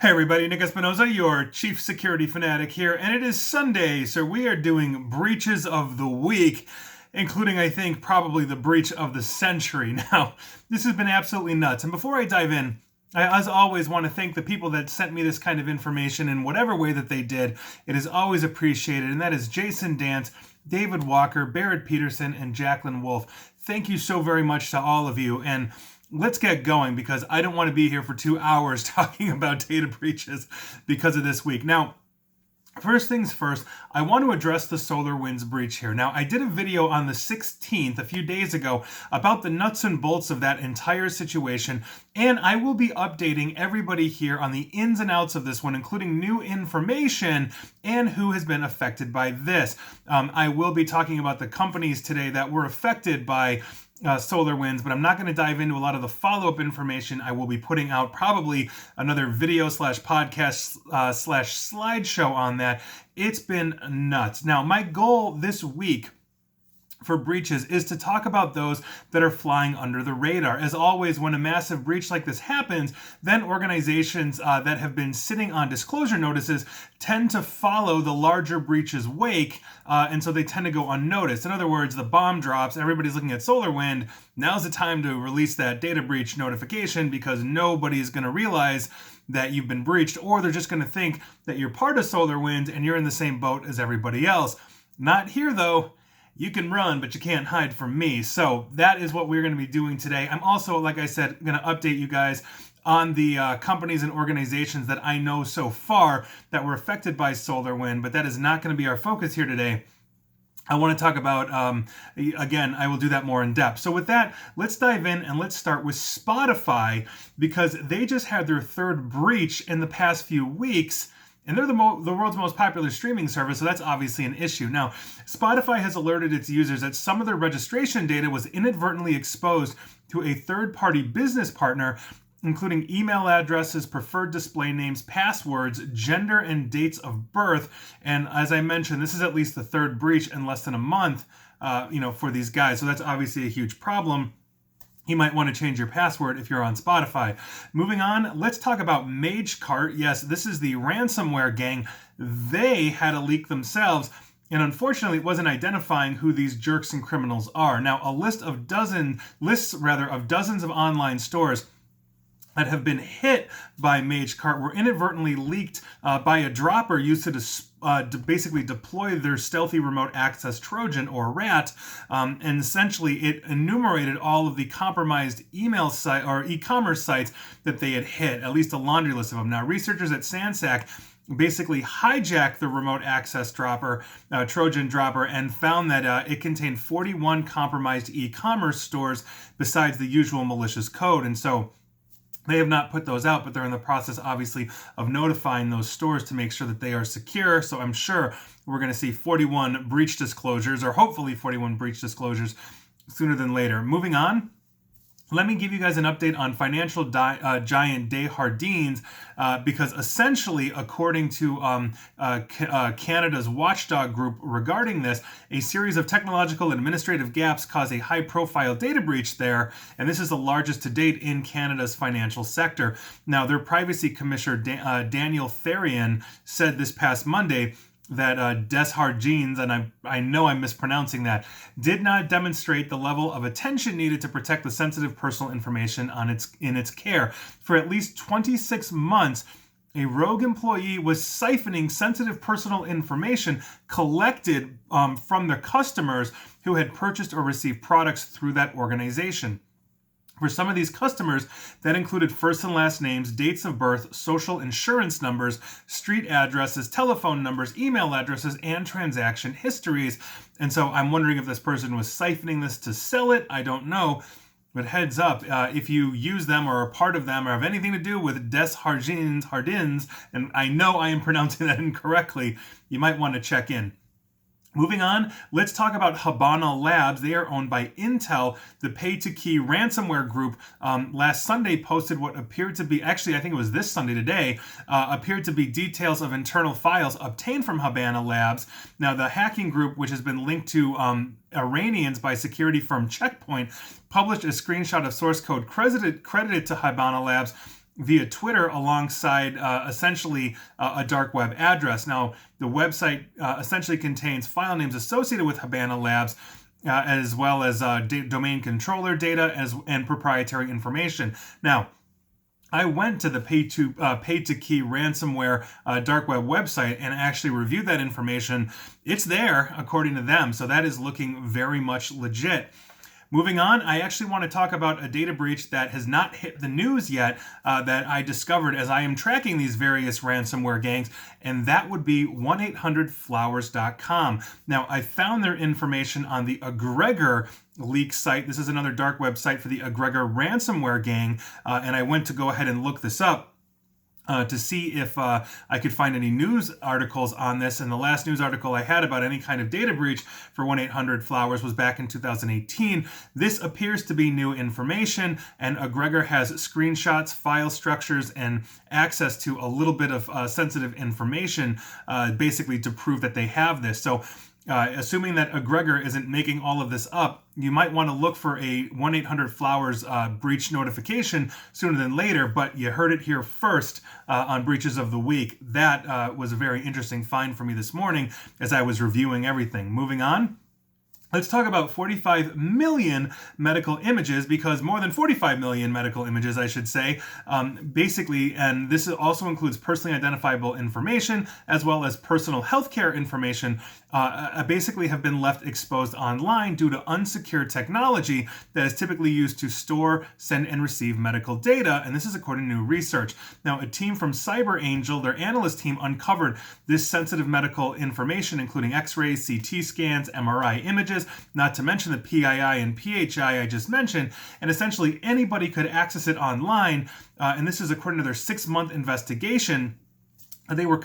Hey everybody, Nick Espinoza, your chief security fanatic here, and it is Sunday, so we are doing breaches of the week, including, I think, probably the breach of the century. Now, this has been absolutely nuts, and before I dive in, I, as always, want to thank the people that sent me this kind of information in whatever way that they did. It is always appreciated, and that is Jason Dance, David Walker, Barrett Peterson, and Jacqueline Wolf. Thank you so very much to all of you, and let's get going because I don't want to be here for 2 hours talking about data breaches because of this week. Now, first things first, I want to address the Solarwinds breach here. Now, I did a video on the 16th, a few days ago, about the nuts and bolts of that entire situation, and I will be updating everybody here on the ins and outs of this one, including new information and who has been affected by this. I will be talking about the companies today that were affected by SolarWinds, but I'm not going to dive into a lot of the follow-up information. I will be putting out probably another video slash podcast slash slideshow on that. It's been nuts. Now, my goal this week for breaches is to talk about those that are flying under the radar. As always, when a massive breach like this happens, then organizations that have been sitting on disclosure notices tend to follow the larger breach's wake, and so they tend to go unnoticed. In other words, the bomb drops, everybody's looking at SolarWind, now's the time to release that data breach notification because nobody's going to realize that you've been breached, or they're just going to think that you're part of SolarWinds and you're in the same boat as everybody else. Not here, though. You can run, but you can't hide from me. So that is what we're going to be doing today. I'm also, like I said, going to update you guys on the companies and organizations that I know so far that were affected by SolarWind, but that is not going to be our focus here today. I want to talk about, again, I will do that more in depth. So with that, let's dive in and let's start with Spotify because they just had their third breach in the past few weeks. And they're the world's most popular streaming service, so that's obviously an issue. Now, Spotify has alerted its users that some of their registration data was inadvertently exposed to a third-party business partner, including email addresses, preferred display names, passwords, gender, and dates of birth. And as I mentioned, this is at least the third breach in less than a month, for these guys. So that's obviously a huge problem. You might want to change your password if you're on Spotify. Moving on, let's talk about Mage Cart. Yes, this is the ransomware gang. They had a leak themselves, and unfortunately, it wasn't identifying who these jerks and criminals are. Now, a lists of dozens of online stores that have been hit by Mage Cart were inadvertently leaked by a dropper used to basically deploy their stealthy remote access Trojan or RAT, and essentially it enumerated all of the compromised email site or e-commerce sites that they had hit, at least a laundry list of them. Now, researchers at Sansac basically hijacked the remote access dropper, Trojan dropper, and found that it contained 41 compromised e-commerce stores besides the usual malicious code, and so they have not put those out, but they're in the process, obviously, of notifying those stores to make sure that they are secure. So I'm sure we're going to see 41 breach disclosures, or hopefully 41 breach disclosures sooner than later. Moving on. Let me give you guys an update on financial giant Desjardins, because essentially, according to Canada's watchdog group regarding this, a series of technological and administrative gaps caused a high-profile data breach there, and this is the largest to date in Canada's financial sector. Now, their privacy commissioner, Daniel Therian, said this past Monday that Desjardins, and I know I'm mispronouncing that, did not demonstrate the level of attention needed to protect the sensitive personal information in its care. For at least 26 months, a rogue employee was siphoning sensitive personal information collected from their customers who had purchased or received products through that organization. For some of these customers, that included first and last names, dates of birth, social insurance numbers, street addresses, telephone numbers, email addresses, and transaction histories. And so I'm wondering if this person was siphoning this to sell it. I don't know. But heads up, if you use them or are part of them or have anything to do with Desjardins, and I know I am pronouncing that incorrectly, you might want to check in. Moving on, let's talk about Habano Labs. They are owned by Intel. The pay-to-key ransomware group last Sunday posted what appeared to be, actually I think it was this Sunday today, appeared to be details of internal files obtained from Habano Labs. Now, the hacking group, which has been linked to Iranians by security firm Checkpoint, published a screenshot of source code credited to Habano Labs via Twitter alongside essentially a dark web address. Now, the website essentially contains file names associated with Habano Labs, as well as domain controller data and proprietary information. Now, I went to the paid to key ransomware dark web website and actually reviewed that information. It's there according to them, so that is looking very much legit. Moving on, I actually want to talk about a data breach that has not hit the news yet that I discovered as I am tracking these various ransomware gangs, and that would be 1-800-Flowers.com. Now, I found their information on the Egregor leak site. This is another dark web site for the Egregor ransomware gang, and I went to go ahead and look this up to see if I could find any news articles on this. And the last news article I had about any kind of data breach for 1-800-Flowers was back in 2018. This appears to be new information, and Egregor has screenshots, file structures, and access to a little bit of sensitive information, basically to prove that they have this. So assuming that Egregor isn't making all of this up, you might want to look for a 1-800-Flowers breach notification sooner than later, but you heard it here first on Breaches of the Week. That was a very interesting find for me this morning as I was reviewing everything. Moving on. Let's talk about 45 million medical images, because more than 45 million medical images, I should say, basically, and this also includes personally identifiable information as well as personal healthcare information, basically have been left exposed online due to unsecured technology that is typically used to store, send, and receive medical data, and this is according to new research. Now, a team from Cyber Angel, their analyst team, uncovered this sensitive medical information, including X-rays, CT scans, MRI images, not to mention the PII and PHI I just mentioned, and essentially anybody could access it online, and this is according to their 6-month investigation. They were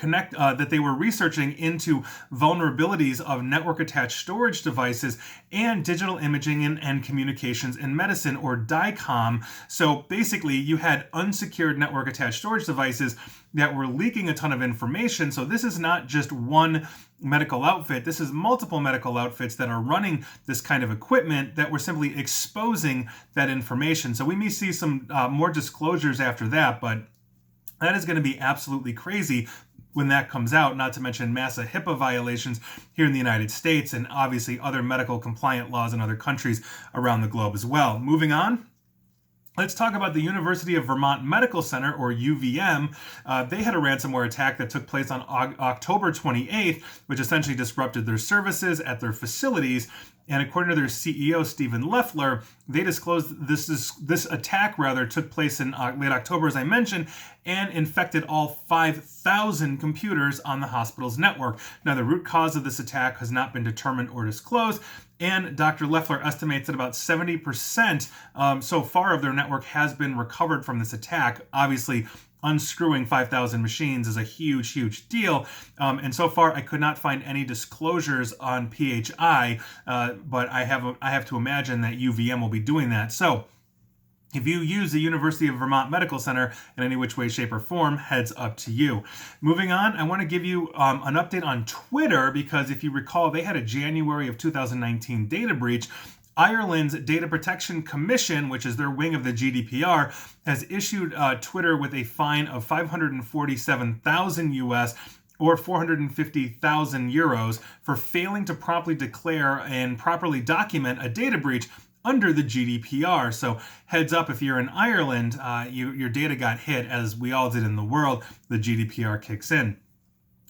researching into vulnerabilities of network-attached storage devices and digital imaging and communications in medicine, or DICOM. So basically, you had unsecured network-attached storage devices that were leaking a ton of information. So this is not just one medical outfit. This is multiple medical outfits that are running this kind of equipment that were simply exposing that information. So we may see some more disclosures after that, but that is going to be absolutely crazy when that comes out, not to mention massive HIPAA violations here in the United States and obviously other medical compliant laws in other countries around the globe as well. Moving on. Let's talk about the University of Vermont Medical Center, or UVM. They had a ransomware attack that took place on October 28th, which essentially disrupted their services at their facilities. And according to their CEO, Stephen Leffler, they disclosed this attack took place in late October, as I mentioned, and infected all 5,000 computers on the hospital's network. Now, the root cause of this attack has not been determined or disclosed, and Dr. Leffler estimates that about 70% so far of their network has been recovered from this attack. Obviously, unscrewing 5,000 machines is a huge, huge deal. And so far, I could not find any disclosures on PHI, but I have to imagine that UVM will be doing that. So if you use the University of Vermont Medical Center in any which way, shape, or form, heads up to you. Moving on, I want to give you an update on Twitter, because if you recall, they had a January of 2019 data breach. Ireland's Data Protection Commission, which is their wing of the GDPR, has issued Twitter with a fine of 547,000 US or 450,000 euros for failing to promptly declare and properly document a data breach under the GDPR. So heads up, if you're in Ireland, your data got hit, as we all did in the world. The GDPR kicks in.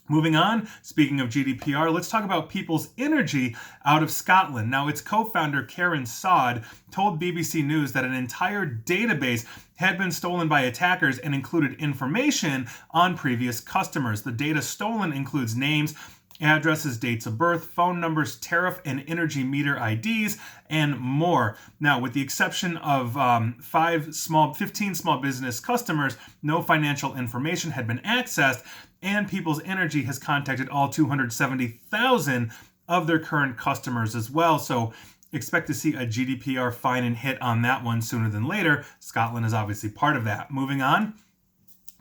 Moving on, speaking of GDPR, let's talk about People's Energy out of Scotland. Now, its co-founder, Karen Sod, told BBC News that an entire database had been stolen by attackers and included information on previous customers. The data stolen includes names, addresses, dates of birth, phone numbers, tariff and energy meter IDs, and more. Now, with the exception of 15 small business customers, no financial information had been accessed, and People's Energy has contacted all 270,000 of their current customers as well. So expect to see a GDPR fine and hit on that one sooner than later. Scotland is obviously part of that. Moving on.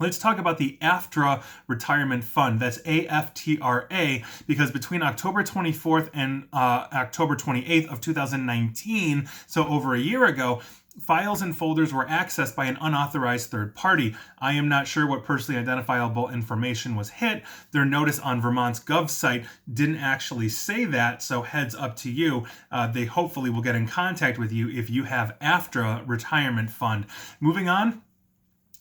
Let's talk about the Aftra retirement fund. That's AFTRA, because between October 24th and October 28th of 2019, so over a year ago, files and folders were accessed by an unauthorized third party. I am not sure what personally identifiable information was hit. Their notice on Vermont's Gov site didn't actually say that, so heads up to you. They hopefully will get in contact with you if you have Aftra retirement fund. Moving on.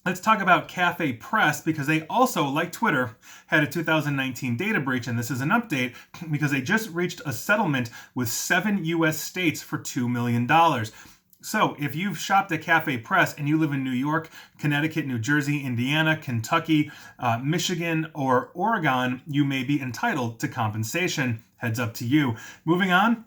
Let's talk about Cafe Press, because they also, like Twitter, had a 2019 data breach, and this is an update because they just reached a settlement with 7 U.S. states for $2 million. So if you've shopped at Cafe Press and you live in New York, Connecticut, New Jersey, Indiana, Kentucky, Michigan, or Oregon, you may be entitled to compensation. Heads up to you. Moving on.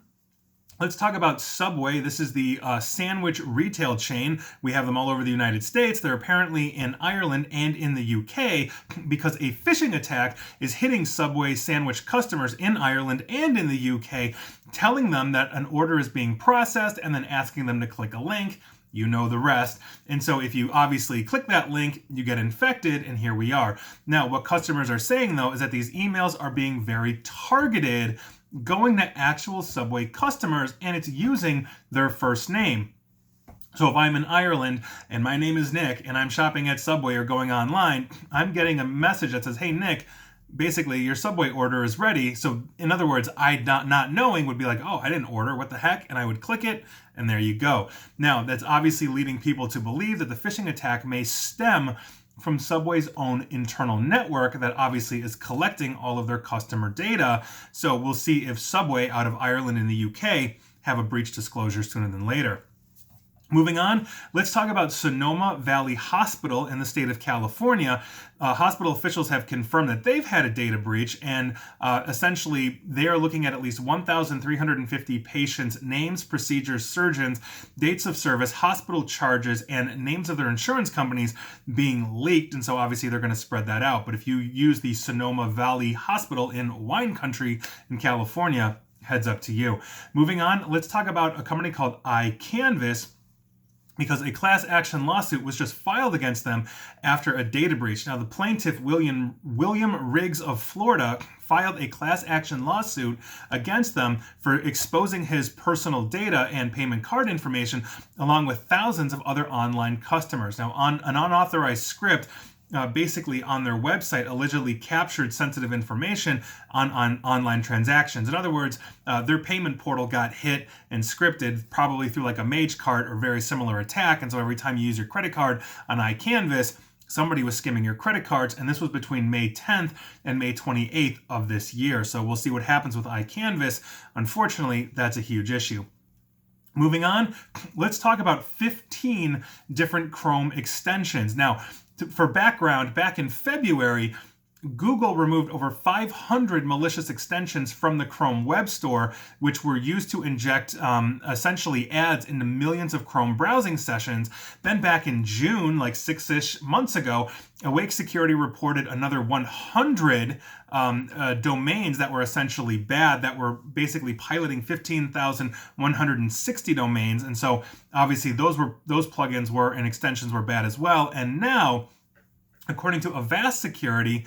Let's talk about Subway. This is the sandwich retail chain. We have them all over the United States. They're apparently in Ireland and in the UK because a phishing attack is hitting Subway sandwich customers in Ireland and in the UK, telling them that an order is being processed and then asking them to click a link. You know the rest. And so if you obviously click that link, you get infected, and here we are. Now, what customers are saying, though, is that these emails are being very targeted, going to actual Subway customers, and it's using their first name. So if I'm in Ireland and my name is Nick and I'm shopping at Subway or going online, I'm getting a message that says, hey, Nick, basically your Subway order is ready. So in other words, I not knowing would be like, oh, I didn't order, what the heck? And I would click it, and there you go. Now, that's obviously leading people to believe that the phishing attack may stem from Subway's own internal network that obviously is collecting all of their customer data. So we'll see if Subway out of Ireland and the UK have a breach disclosure sooner than later. Moving on, let's talk about Sonoma Valley Hospital in the state of California. Hospital officials have confirmed that they've had a data breach, and essentially they are looking at least 1,350 patients' names, procedures, surgeons, dates of service, hospital charges, and names of their insurance companies being leaked. And so obviously they're going to spread that out. But if you use the Sonoma Valley Hospital in wine country in California, heads up to you. Moving on, let's talk about a company called iCanvas, because a class action lawsuit was just filed against them after a data breach. Now, the plaintiff, William Riggs of Florida, filed a class action lawsuit against them for exposing his personal data and payment card information, along with thousands of other online customers. Now, on an unauthorized script, basically on their website, allegedly captured sensitive information on online transactions. In other words, their payment portal got hit and scripted, probably through like a Mage Cart or very similar attack. And so every time you use your credit card on iCanvas, somebody was skimming your credit cards, and this was between May 10th and May 28th of this year. So we'll see what happens with iCanvas. Unfortunately, that's a huge issue. Moving on, let's talk about 15 different Chrome extensions. Now, for background, back in February, Google removed over 500 malicious extensions from the Chrome Web Store, which were used to inject essentially ads into millions of Chrome browsing sessions. Then back in June, like 6-ish months ago, Awake Security reported another 100 domains that were essentially bad, that were basically piloting 15,160 domains. And so obviously those plugins were and extensions were bad as well. And now, according to Avast Security,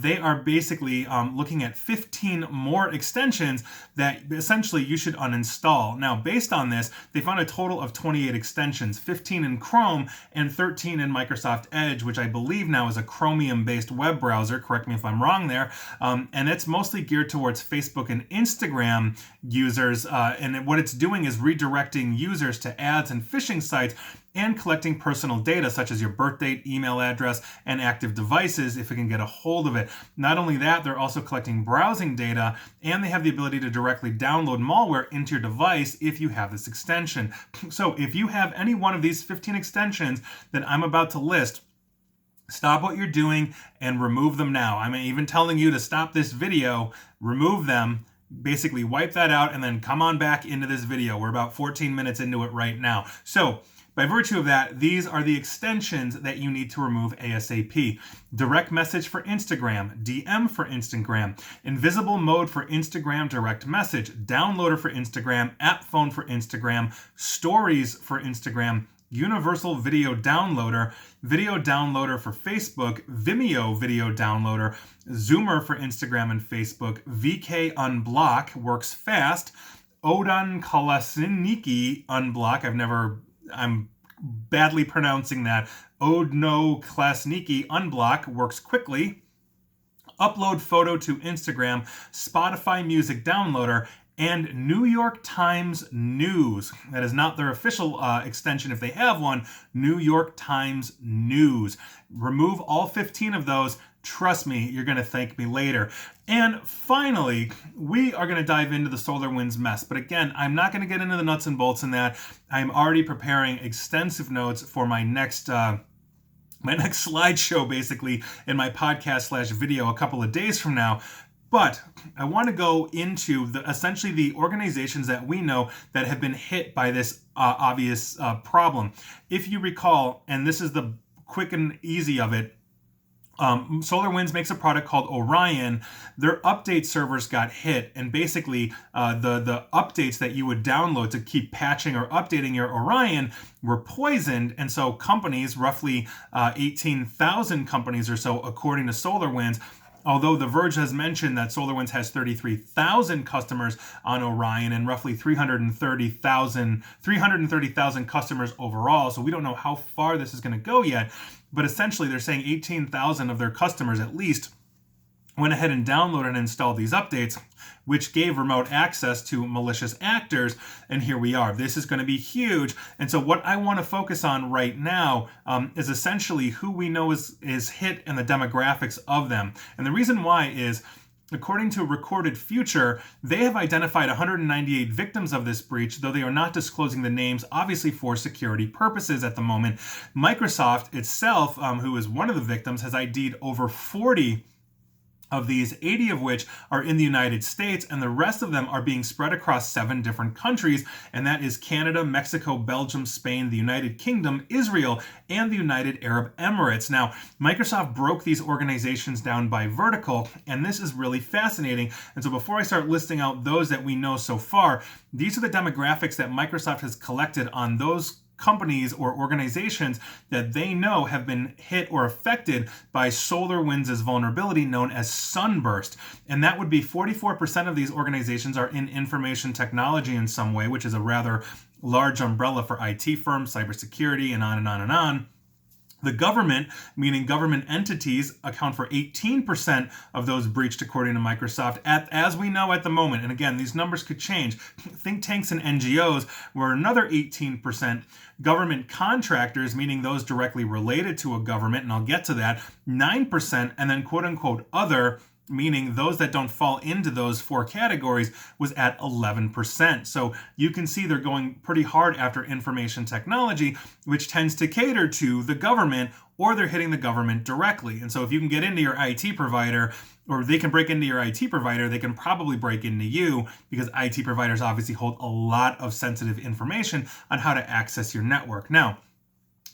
they are basically looking at 15 more extensions that essentially you should uninstall. Now, based on this, they found a total of 28 extensions, 15 in Chrome and 13 in Microsoft Edge, which I believe now is a Chromium-based web browser. Correct me if I'm wrong there. And it's mostly geared towards Facebook and Instagram users. And what it's doing is redirecting users to ads and phishing sites and collecting personal data such as your birth date, email address, and active devices if it can get a hold of it. Not only that, they're also collecting browsing data, and they have the ability to directly download malware into your device if you have this extension. So if you have any one of these 15 extensions that I'm about to list, stop what you're doing and remove them now. I'm even telling you to stop this video, remove them, basically wipe that out, and then come on back into this video. We're about 14 minutes into it right now. So by virtue of that, these are the extensions that you need to remove ASAP. Direct message for Instagram, DM for Instagram, invisible mode for Instagram direct message, downloader for Instagram, app phone for Instagram, stories for Instagram, Universal Video Downloader, Video Downloader for Facebook, Vimeo Video Downloader, Zoomer for Instagram and Facebook, VK Unblock, works fast, Odon Kolasniki Unblock, I'm badly pronouncing that, Odno Klasniki Unblock, works quickly, Upload Photo to Instagram, Spotify Music Downloader, and New York Times News. That is not their official extension if they have one. New York Times News. Remove all 15 of those. Trust me, you're going to thank me later. And finally, we are going to dive into the SolarWinds mess. But again, I'm not going to get into the nuts and bolts in that. I'm already preparing extensive notes for my next slideshow, basically, in my podcast/video a couple of days from now. But I want to go into essentially the organizations that we know that have been hit by this obvious problem. If you recall, and this is the quick and easy of it, SolarWinds makes a product called Orion. Their update servers got hit, and basically the updates that you would download to keep patching or updating your Orion were poisoned. And so companies, roughly 18,000 companies or so, according to SolarWinds, although The Verge has mentioned that SolarWinds has 33,000 customers on Orion and roughly 330,000 customers overall, so we don't know how far this is going to go yet. But essentially, they're saying 18,000 of their customers at least went ahead and downloaded and installed these updates, which gave remote access to malicious actors. And here we are. This is going to be huge. And so what I want to focus on right now is essentially who we know is hit and the demographics of them. And the reason why is, according to Recorded Future, they have identified 198 victims of this breach, though they are not disclosing the names, obviously for security purposes at the moment. Microsoft itself, who is one of the victims, has ID'd over 40 of these, 80 of which are in the United States, and the rest of them are being spread across 7 different countries, and that is Canada, Mexico, Belgium, Spain, the United Kingdom, Israel, and the United Arab Emirates. Now, Microsoft broke these organizations down by vertical, and this is really fascinating. And so before I start listing out those that we know so far, these are the demographics that Microsoft has collected on those companies or organizations that they know have been hit or affected by SolarWinds' vulnerability known as Sunburst. And that would be 44% of these organizations are in information technology in some way, which is a rather large umbrella for IT firms, cybersecurity, and on and on and on. The government, meaning government entities, account for 18% of those breached according to Microsoft, as we know at the moment. And again, these numbers could change. Think tanks and NGOs were another 18%. Government contractors, meaning those directly related to a government, and I'll get to that, 9%. And then quote-unquote other, meaning those that don't fall into those 4 categories, was at 11%. So you can see they're going pretty hard after information technology, which tends to cater to the government, or they're hitting the government directly. And so if you can get into your IT provider, or they can break into your IT provider, they can probably break into you, because IT providers obviously hold a lot of sensitive information on how to access your network. Now,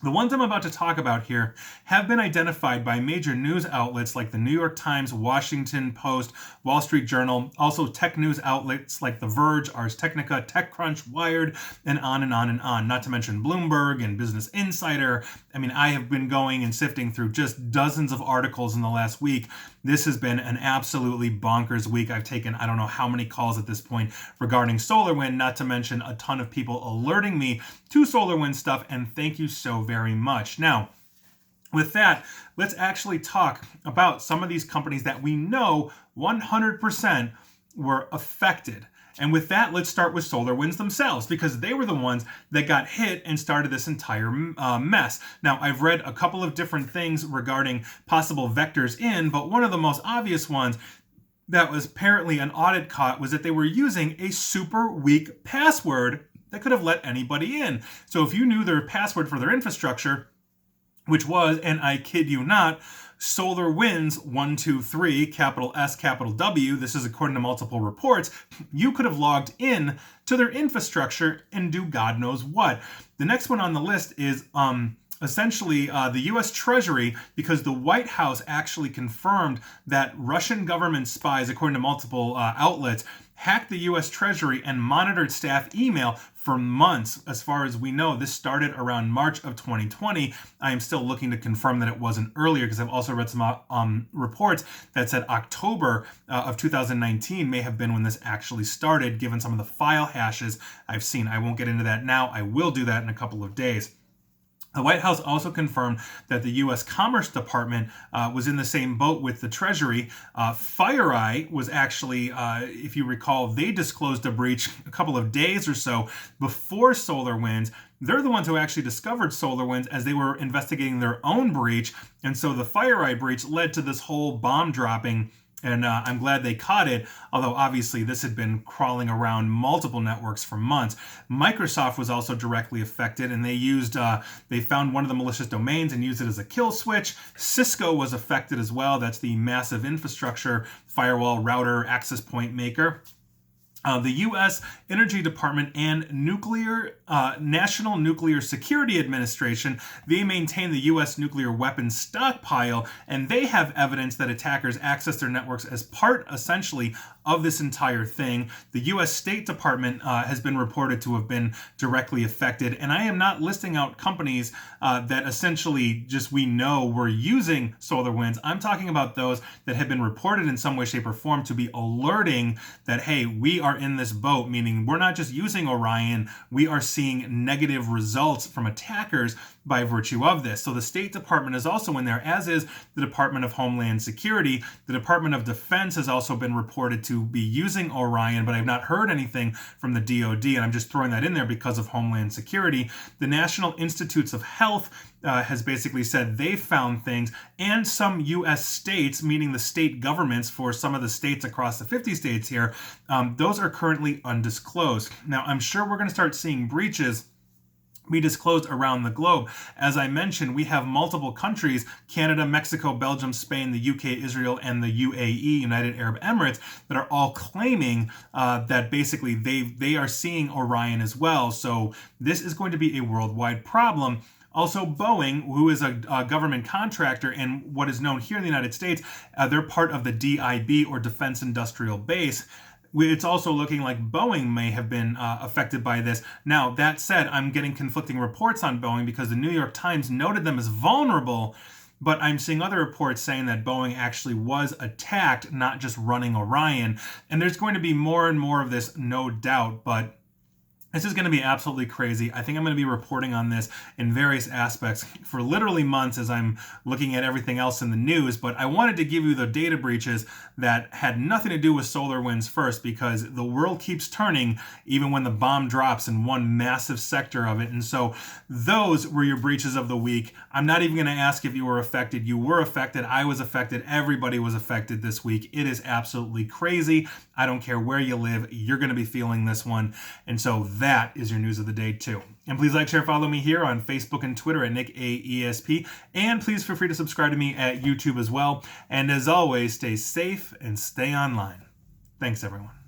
the ones I'm about to talk about here have been identified by major news outlets like the New York Times, Washington Post, Wall Street Journal, also tech news outlets like The Verge, Ars Technica, TechCrunch, Wired, and on and on and on, not to mention Bloomberg and Business Insider. I mean, I have been going and sifting through just dozens of articles in the last week. This has been an absolutely bonkers week. I've taken I don't know how many calls at this point regarding SolarWinds, not to mention a ton of people alerting me to SolarWinds stuff, and thank you so very much. Now, with that, let's actually talk about some of these companies that we know 100% were affected. And with that, let's start with SolarWinds themselves, because they were the ones that got hit and started this entire mess. Now, I've read a couple of different things regarding possible vectors in, but one of the most obvious ones that was apparently an audit caught was that they were using a super weak password that could have let anybody in. So if you knew their password for their infrastructure, which was, and I kid you not, SolarWinds 123, capital S, capital W, this is according to multiple reports, you could have logged in to their infrastructure and do God knows what. The next one on the list is essentially the U.S. Treasury, because the White House actually confirmed that Russian government spies, according to multiple outlets, hacked the U.S. Treasury and monitored staff email for months. As far as we know, this started around March of 2020. I am still looking to confirm that it wasn't earlier, because I've also read some reports that said October of 2019 may have been when this actually started, given some of the file hashes I've seen. I won't get into that now. I will do that in a couple of days. The White House also confirmed that the U.S. Commerce Department was in the same boat with the Treasury. FireEye was actually, if you recall, they disclosed a breach a couple of days or so before SolarWinds. They're the ones who actually discovered SolarWinds as they were investigating their own breach. And so the FireEye breach led to this whole bomb dropping. And I'm glad they caught it, although obviously this had been crawling around multiple networks for months. Microsoft was also directly affected, and they found one of the malicious domains and used it as a kill switch. Cisco was affected as well. That's the massive infrastructure, firewall, router, access point maker. The U.S. Energy Department and National Nuclear Security Administration, they maintain the U.S. nuclear weapons stockpile, and they have evidence that attackers access their networks as part, essentially, of this entire thing. The U.S. State Department has been reported to have been directly affected, and I am not listing out companies that essentially just we know were using SolarWinds. I'm talking about those that have been reported in some way, shape, or form to be alerting that, hey, we are in this boat, meaning we're not just using Orion, we are seeing negative results from attackers by virtue of this. So the State Department is also in there, as is the Department of Homeland Security. The Department of Defense has also been reported to be using Orion, but I've not heard anything from the DoD, and I'm just throwing that in there because of Homeland Security. The National Institutes of Health has basically said they found things, and some U.S. states, meaning the state governments for some of the states across the 50 states here, those are currently undisclosed. Now, I'm sure we're going to start seeing breaches be disclosed around the globe. As I mentioned, we have multiple countries, Canada, Mexico, Belgium, Spain, the UK, Israel, and the UAE, United Arab Emirates, that are all claiming that basically they are seeing Orion as well. So this is going to be a worldwide problem. Also, Boeing, who is a government contractor and what is known here in the United States, they're part of the DIB, or Defense Industrial Base. It's also looking like Boeing may have been affected by this. Now, that said, I'm getting conflicting reports on Boeing because the New York Times noted them as vulnerable, but I'm seeing other reports saying that Boeing actually was attacked, not just running Orion. And there's going to be more and more of this, no doubt, but this is going to be absolutely crazy. I think I'm going to be reporting on this in various aspects for literally months as I'm looking at everything else in the news, but I wanted to give you the data breaches that had nothing to do with SolarWinds first, because the world keeps turning even when the bomb drops in one massive sector of it. And so those were your breaches of the week. I'm not even going to ask if you were affected. You were affected. I was affected. Everybody was affected this week. It is absolutely crazy. I don't care where you live. You're going to be feeling this one. And so that is your news of the day too. And please like, share, follow me here on Facebook and Twitter at NickAESP. And please feel free to subscribe to me at YouTube as well. And as always, stay safe and stay online. Thanks, everyone.